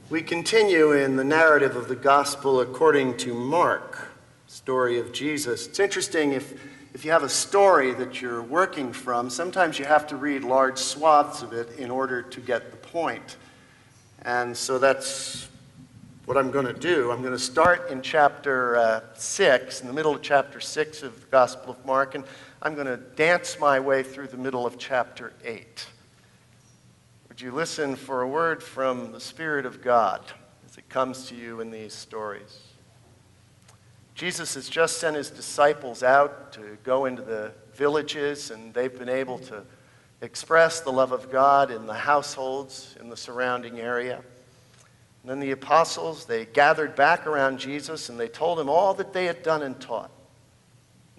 We continue in the narrative of the gospel according to Mark, story of Jesus. It's interesting if you have a story that you're working from, sometimes you have to read large swaths of it in order to get the point. And so that's what I'm going to do. I'm going to start in chapter 6, in the middle of chapter 6 of the Gospel of Mark, and I'm going to dance my way through the middle of chapter 8. Would you listen for a word from the Spirit of God as it comes to you in these stories? Jesus has just sent his disciples out to go into the villages, and they've been able to express the love of God in the households in the surrounding area. And then the apostles, they gathered back around Jesus, and they told him all that they had done and taught.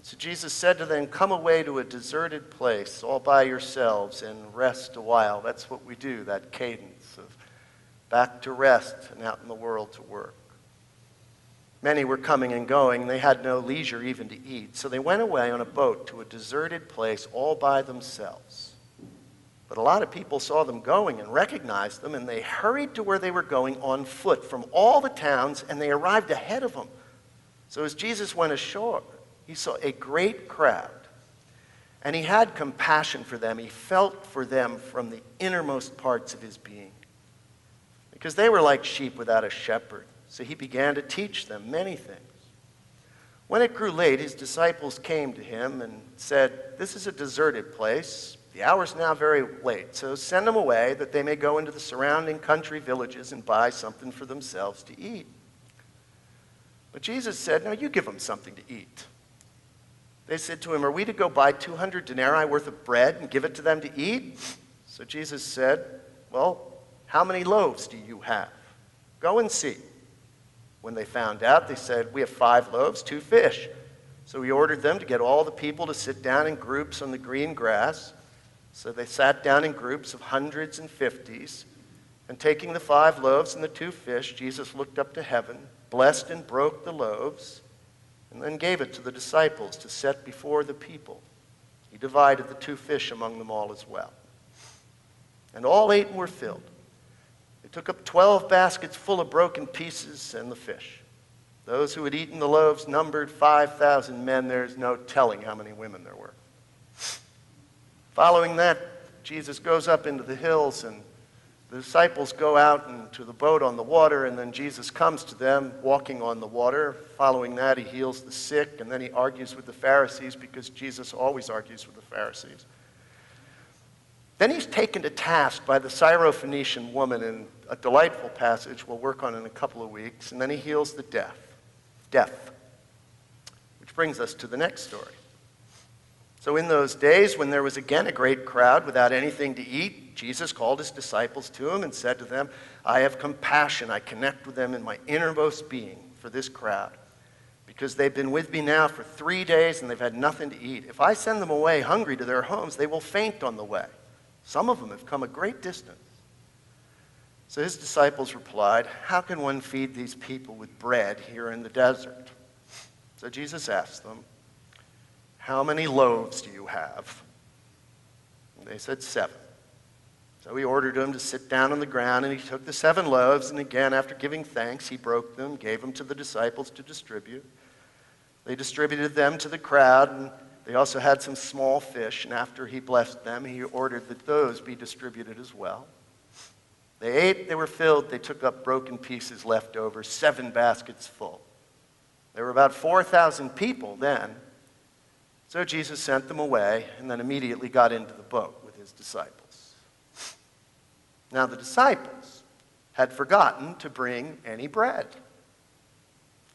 So Jesus said to them, "Come away to a deserted place all by yourselves and rest a while." That's what we do, that cadence of back to rest and out in the world to work. Many were coming and going, and they had no leisure even to eat. So they went away on a boat to a deserted place all by themselves. But a lot of people saw them going and recognized them, and they hurried to where they were going on foot from all the towns, and they arrived ahead of them. So as Jesus went ashore, he saw a great crowd, and he had compassion for them. He felt for them from the innermost parts of his being, because they were like sheep without a shepherd. So he began to teach them many things. When it grew late, his disciples came to him and said, "This is a deserted place. The hour's now very late, so send them away that they may go into the surrounding country villages and buy something for themselves to eat." But Jesus said, "No, you give them something to eat." They said to him, "Are we to go buy 200 denarii worth of bread and give it to them to eat?" So Jesus said, "Well, how many loaves do you have? Go and see." When they found out, they said, "We have 5 loaves, 2 fish." So he ordered them to get all the people to sit down in groups on the green grass. So they sat down in groups of hundreds and fifties. And taking the 5 loaves and the 2 fish, Jesus looked up to heaven, blessed and broke the loaves, and then gave it to the disciples to set before the people. He divided the 2 fish among them all as well. And all ate and were filled. They took up 12 baskets full of broken pieces and the fish. Those who had eaten the loaves numbered 5,000 men. There's no telling how many women there were. Following that, Jesus goes up into the hills, and the disciples go out into the boat on the water, and then Jesus comes to them walking on the water. Following that, he heals the sick, and then he argues with the Pharisees, because Jesus always argues with the Pharisees. Then he's taken to task by the Syrophoenician woman in a delightful passage we'll work on in a couple of weeks, and then he heals the deaf. Which brings us to the next story. So in those days, when there was again a great crowd without anything to eat, Jesus called his disciples to him and said to them, "I have compassion. I connect with them in my innermost being for this crowd, because they've been with me now for 3 days and they've had nothing to eat. If I send them away hungry to their homes, they will faint on the way. Some of them have come a great distance." So his disciples replied, "How can one feed these people with bread here in the desert?" So Jesus asked them, "How many loaves do you have?" And they said, 7. So he ordered them to sit down on the ground, and he took the 7 loaves, and again, after giving thanks, he broke them, gave them to the disciples to distribute. They distributed them to the crowd, and they also had some small fish, and after he blessed them, he ordered that those be distributed as well. They ate, they were filled, they took up broken pieces left over, 7 baskets full. There were about 4,000 people then. So Jesus sent them away, and then immediately got into the boat with his disciples. Now the disciples had forgotten to bring any bread,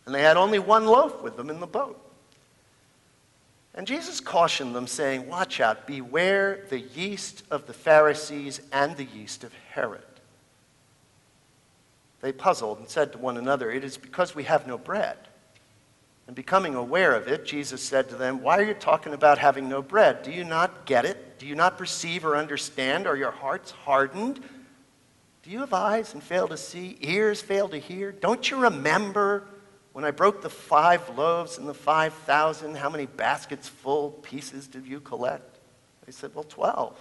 and they had only 1 loaf with them in the boat. And Jesus cautioned them, saying, "Watch out, beware the yeast of the Pharisees and the yeast of Herod." They puzzled and said to one another, "It is because we have no bread." And becoming aware of it, Jesus said to them, "Why are you talking about having no bread? Do you not get it? Do you not perceive or understand? Are your hearts hardened? Do you have eyes and fail to see, ears fail to hear? Don't you remember when I broke the 5 loaves and the 5,000, how many baskets full pieces did you collect?" They said, "Well, 12.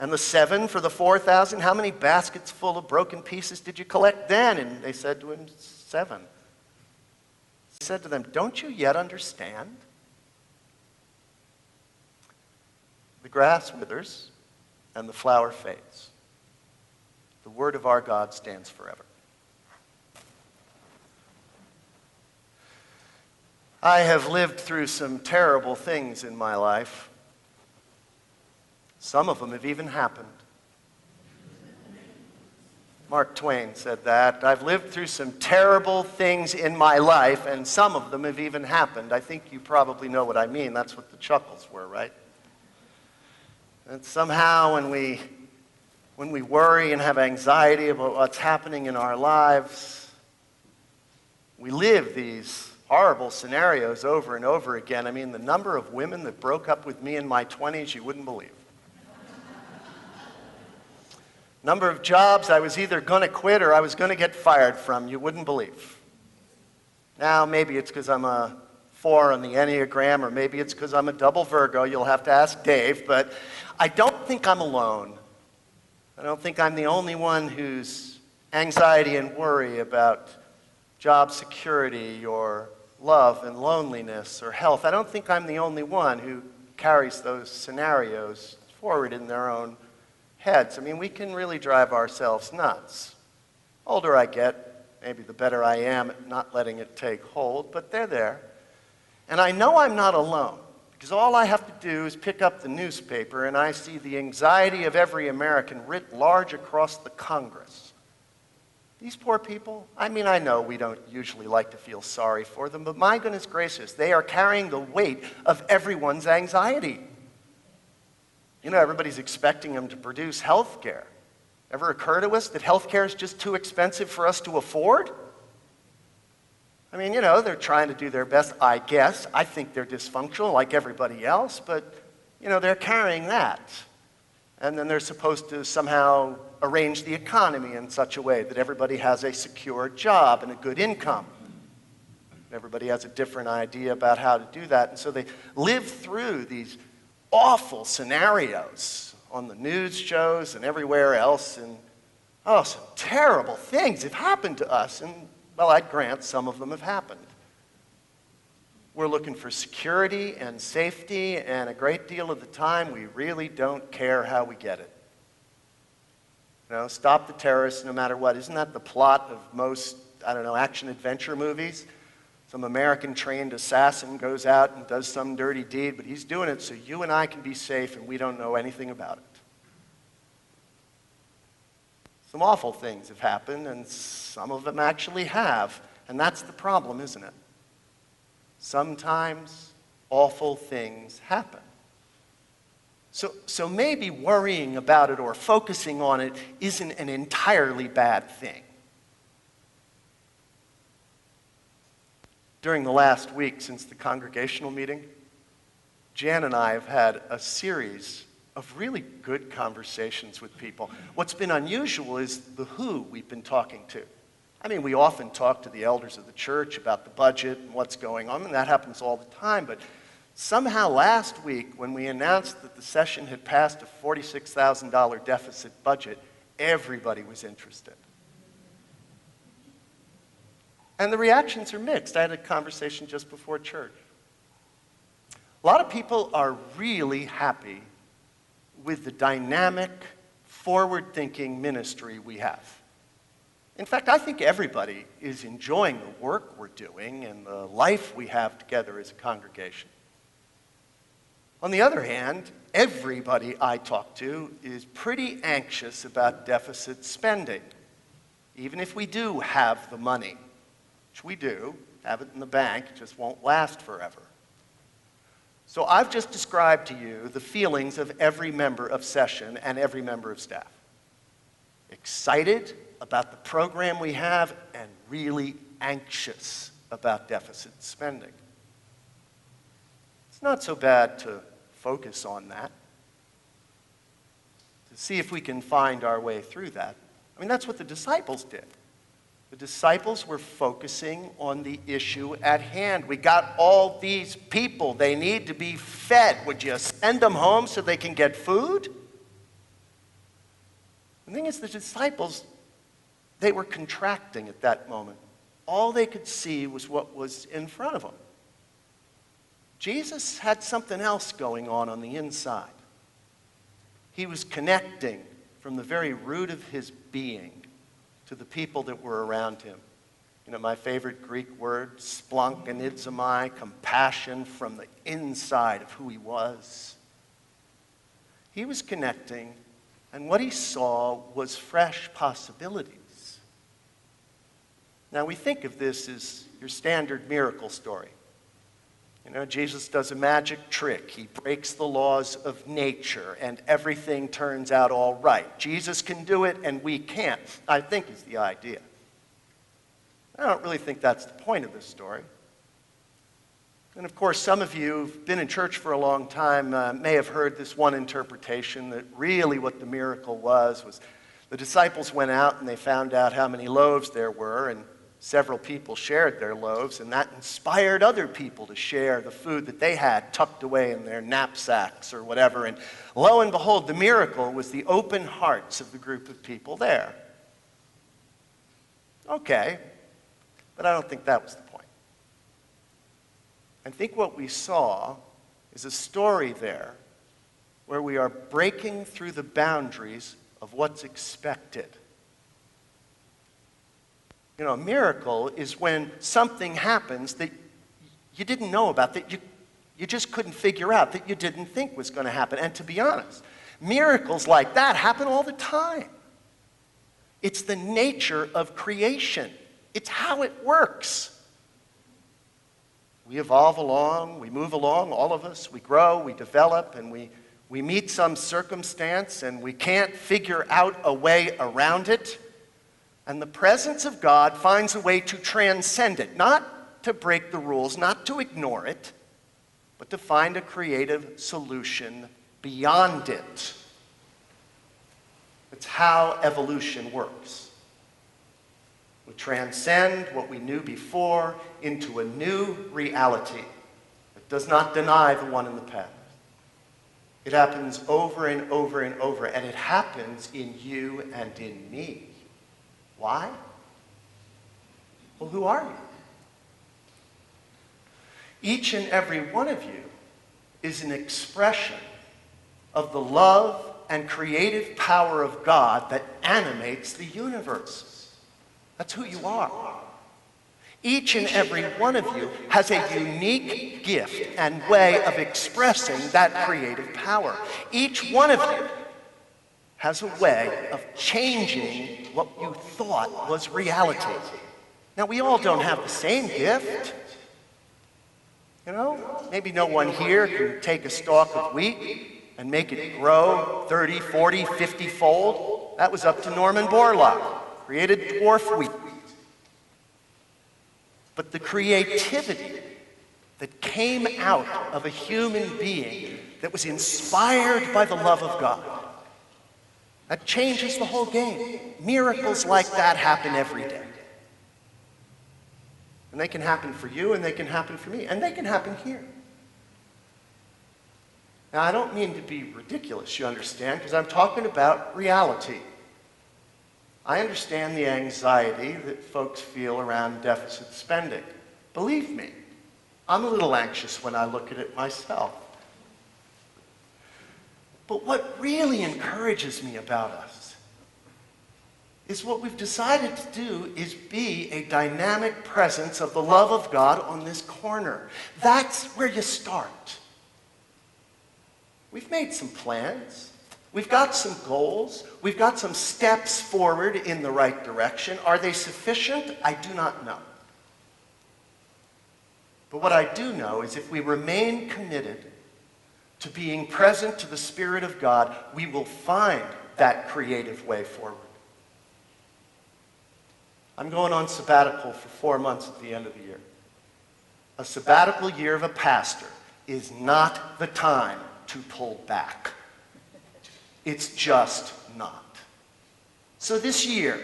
And the 7 for the 4,000, how many baskets full of broken pieces did you collect then? And they said to him, 7. He said to them, don't you yet understand? The grass withers and the flower fades. The word of our God stands forever. I have lived through some terrible things in my life. Some of them have even happened. Mark Twain said that. I've lived through some terrible things in my life, and some of them have even happened. I think you probably know what I mean. That's what the chuckles were, right? And somehow when we worry and have anxiety about what's happening in our lives, we live these horrible scenarios over and over again. I mean, the number of women that broke up with me in my 20s, you wouldn't believe. Number of jobs I was either going to quit or I was going to get fired from, you wouldn't believe. Now, maybe it's because I'm a 4 on the Enneagram, or maybe it's because I'm a double Virgo. You'll have to ask Dave, but I don't think I'm alone. I don't think I'm the only one whose anxiety and worry about job security or love and loneliness or health, I don't think I'm the only one who carries those scenarios forward in their own heads. I mean, we can really drive ourselves nuts. The older I get, maybe the better I am at not letting it take hold, but they're there. And I know I'm not alone, because all I have to do is pick up the newspaper and I see the anxiety of every American writ large across the Congress. These poor people, I mean, I know we don't usually like to feel sorry for them, but my goodness gracious, they are carrying the weight of everyone's anxiety. You know, everybody's expecting them to produce health care. Ever occur to us that health care is just too expensive for us to afford? I mean, you know, they're trying to do their best, I guess. I think they're dysfunctional like everybody else, but, you know, they're carrying that. And then they're supposed to somehow arrange the economy in such a way that everybody has a secure job and a good income. Everybody has a different idea about how to do that. And so they live through these awful scenarios on the news shows and everywhere else. And, oh, some terrible things have happened to us. And, well, I'd grant some of them have happened. We're looking for security and safety, and a great deal of the time, we really don't care how we get it. You know, stop the terrorists no matter what. Isn't that the plot of most, I don't know, action-adventure movies? Some American trained assassin goes out and does some dirty deed, but he's doing it so you and I can be safe and we don't know anything about it. Some awful things have happened, and some of them actually have. And that's the problem, isn't it? Sometimes awful things happen. So maybe worrying about it or focusing on it isn't an entirely bad thing. During the last week since the congregational meeting, Jan and I have had a series of really good conversations with people. What's been unusual is the who we've been talking to. I mean, we often talk to the elders of the church about the budget and what's going on, and that happens all the time, but somehow last week, when we announced that the session had passed a $46,000 deficit budget, everybody was interested. And the reactions are mixed. I had a conversation just before church. A lot of people are really happy with the dynamic, forward-thinking ministry we have. In fact, I think everybody is enjoying the work we're doing and the life we have together as a congregation. On the other hand, everybody I talk to is pretty anxious about deficit spending, even if we do have the money. Which we do, have it in the bank, it just won't last forever. So I've just described to you the feelings of every member of session and every member of staff. Excited about the program we have and really anxious about deficit spending. It's not so bad to focus on that, to see if we can find our way through that. I mean, that's what the disciples did. The disciples were focusing on the issue at hand. We got all these people. They need to be fed. Would you send them home so they can get food? The thing is, the disciples, they were contracting at that moment. All they could see was what was in front of them. Jesus had something else going on the inside. He was connecting from the very root of his being to the people that were around him. You know, my favorite Greek word, splanchnizomai, compassion from the inside of who he was. He was connecting, and what he saw was fresh possibilities. Now, we think of this as your standard miracle story. You know, Jesus does a magic trick. He breaks the laws of nature, and everything turns out all right. Jesus can do it, and we can't, I think is the idea. I don't really think that's the point of this story. And of course, some of you who've been in church for a long time may have heard this one interpretation that really what the miracle was the disciples went out and they found out how many loaves there were, and several people shared their loaves, and that inspired other people to share the food that they had tucked away in their knapsacks or whatever. And lo and behold, the miracle was the open hearts of the group of people there. Okay, but I don't think that was the point. I think what we saw is a story there where we are breaking through the boundaries of what's expected. You know, a miracle is when something happens that you didn't know about, that you just couldn't figure out, that you didn't think was going to happen. And to be honest, miracles like that happen all the time. It's the nature of creation. It's how it works. We evolve along, we move along, all of us, we grow, we develop, and we meet some circumstance, and we can't figure out a way around it. And the presence of God finds a way to transcend it, not to break the rules, not to ignore it, but to find a creative solution beyond it. It's how evolution works. We transcend what we knew before into a new reality that does not deny the one in the past. It happens over and over and over, and it happens in you and in me. Why? Well, who are you? Each and every one of you is an expression of the love and creative power of God that animates the universe. That's who you are. Each and every one of you has a unique gift and way of expressing that creative power. Each one of you has a way of changing what you thought was reality. Now, we all don't have the same gift. You know, maybe no one here can take a stalk of wheat and make it grow 30, 40, 50-fold. That was up to Norman Borlaug, created dwarf wheat. But the creativity that came out of a human being that was inspired by the love of God, that changes the whole game. Miracles like that happen every day. And they can happen for you, and they can happen for me, and they can happen here. Now, I don't mean to be ridiculous, you understand, because I'm talking about reality. I understand the anxiety that folks feel around deficit spending. Believe me, I'm a little anxious when I look at it myself. But what really encourages me about us is what we've decided to do is be a dynamic presence of the love of God on this corner. That's where you start. We've made some plans. We've got some goals. We've got some steps forward in the right direction. Are they sufficient? I do not know. But what I do know is if we remain committed to being present to the Spirit of God, we will find that creative way forward. I'm going on sabbatical for 4 months at the end of the year. A sabbatical year of a pastor is not the time to pull back. It's just not. So this year,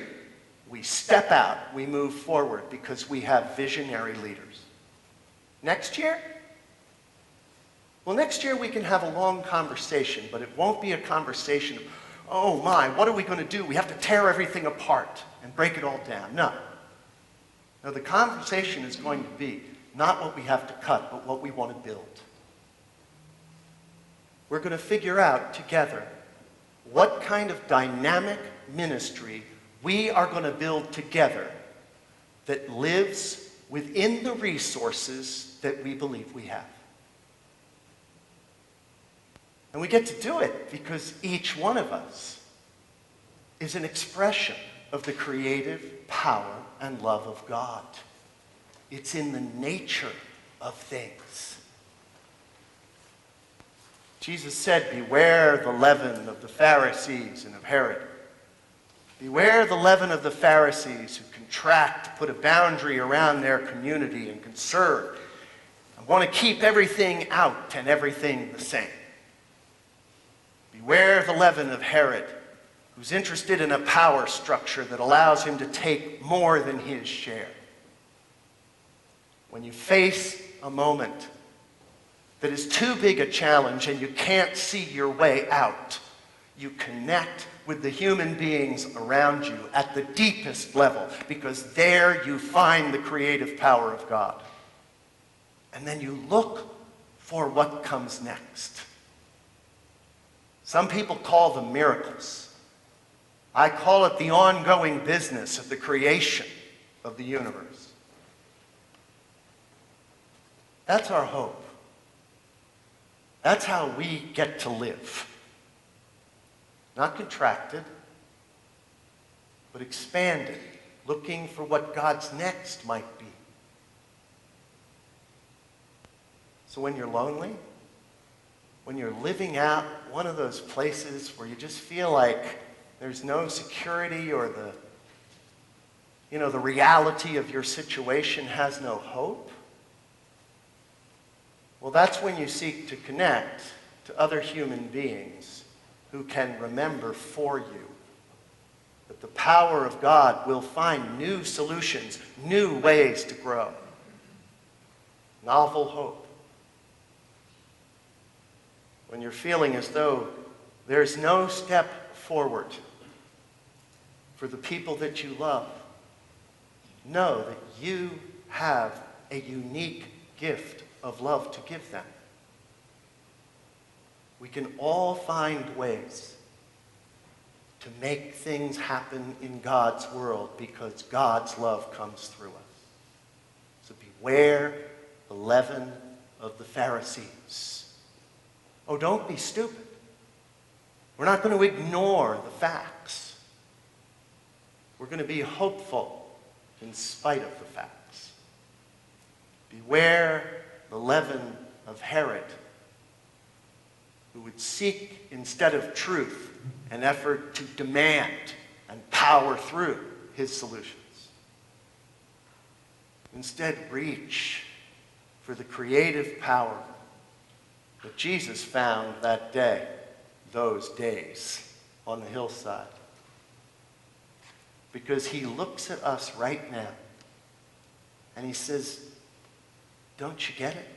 we step out, we move forward because we have visionary leaders. Next year? Well, next year we can have a long conversation, but it won't be a conversation of oh my, what are we going to do? We have to tear everything apart and break it all down. No. No, the conversation is going to be not what we have to cut, but what we want to build. We're going to figure out together what kind of dynamic ministry we are going to build together that lives within the resources that we believe we have. And we get to do it because each one of us is an expression of the creative power and love of God. It's in the nature of things. Jesus said, beware the leaven of the Pharisees and of Herod. Beware the leaven of the Pharisees who contract to put a boundary around their community and conserve and want to keep everything out and everything the same. Beware the leaven of Herod, who's interested in a power structure that allows him to take more than his share. When you face a moment that is too big a challenge and you can't see your way out, you connect with the human beings around you at the deepest level, because there you find the creative power of God. And then you look for what comes next. Some people call them miracles. I call it the ongoing business of the creation of the universe. That's our hope. That's how we get to live. Not contracted, but expanded, looking for what God's next might be. So when you're lonely, when you're living out one of those places where you just feel like there's no security, or the reality of your situation has no hope, well, that's when you seek to connect to other human beings who can remember for you that the power of God will find new solutions, new ways to grow. Novel hope. When you're feeling as though there's no step forward for the people that you love, know that you have a unique gift of love to give them. We can all find ways to make things happen in God's world because God's love comes through us. So beware the leaven of the Pharisees. Oh, don't be stupid. We're not going to ignore the facts. We're going to be hopeful in spite of the facts. Beware the leaven of Herod, who would seek, instead of truth, an effort to demand and power through his solutions. Instead, reach for the creative power that Jesus found that day, those days, on the hillside. Because he looks at us right now and he says, don't you get it?